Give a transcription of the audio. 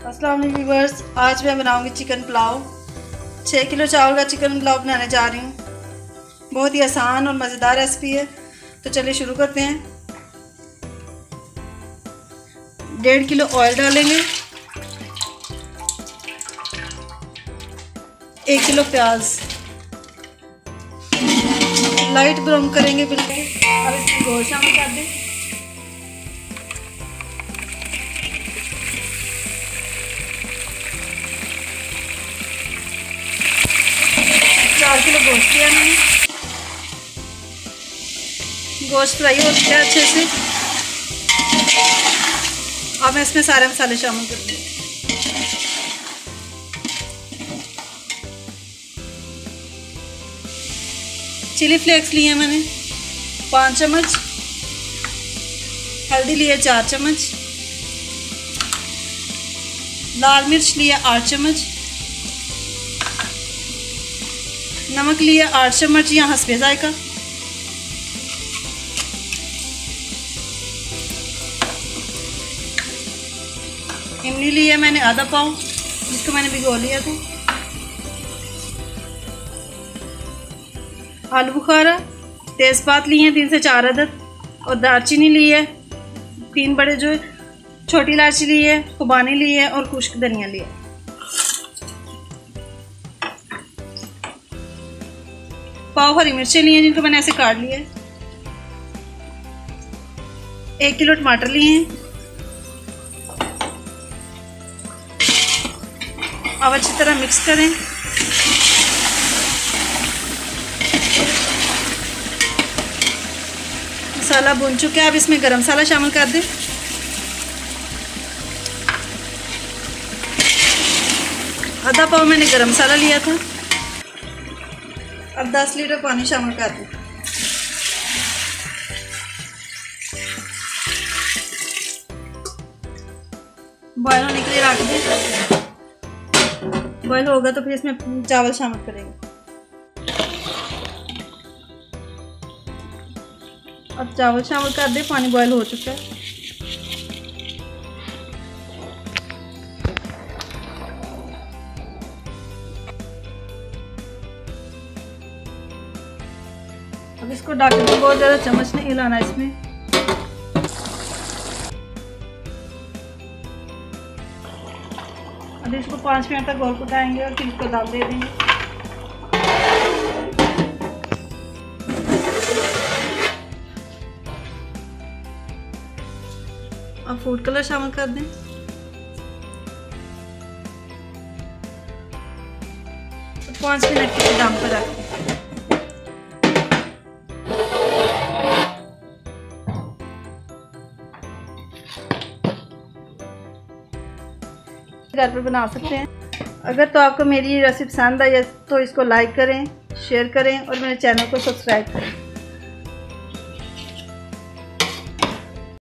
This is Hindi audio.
अस्सलाम वालेकुम व्यूअर्स, आज मैं बनाऊंगी चिकन पुलाव। 6 किलो चावल का चिकन पुलाव बनाने जा रही हूँ। बहुत ही आसान और मज़ेदार रेसिपी है, तो चलिए शुरू करते हैं। 1.5 किलो ऑयल डालेंगे, 1 किलो प्याज लाइट ब्राउन करेंगे बिल्कुल। अब इसमें गोश्त शामिल कर दें। 4 किलो गोश्त लिया मैंने। गोश्त फ्राई हो चुका है अच्छे से। अब मैं इसमें सारे मसाले शामिल कर दूँगी। चिली फ्लेक्स लिए मैंने 5 चम्मच, हल्दी लिए 4 चम्मच, लाल मिर्च लिए 8 चम्मच, नमक लिए 8 चम्मच या हस्बे जायका, इमली लिए मैंने आधा पाव, जिसको मैंने भिगो लिया था, आलू बुखारा, तेज़पात लिए हैं 3 से 4 अदद, और दालचीनी ली है 3 बड़े जो, छोटी इलायची ली है, खुबानी ली है और खुश्क धनिया लिया। पाव हरी मिर्चें लिए हैं, जिनको मैंने ऐसे काट लिया है। 1 किलो टमाटर लिए हैं। अब अच्छी तरह मिक्स करें। मसाला भून चुका है, अब इसमें गरम मसाला शामिल कर दें। आधा पाव मैंने गरम मसाला लिया था। अब 10 लीटर पानी शामिल कर दें। बॉयल होने के लिए रख दें। बॉयल होगा तो फिर इसमें चावल शामिल करेंगे। अब चावल शामिल कर दें। पानी बॉयल हो चुका है। अब इसको ढक के बहुत ज़्यादा चम्मच नहीं हिलाना इसमें। अब इसको 5 मिनट तक गोल पकाएंगे और फिर इसको दम दे देंगे। अब फूड कलर शामिल कर दें। तो 5 मिनट के लिए दम पर रख दें। घर पर बना सकते हैं। अगर तो आपको मेरी रेसिपी पसंद आई तो इसको लाइक करें, शेयर करें और मेरे चैनल को सब्सक्राइब करें।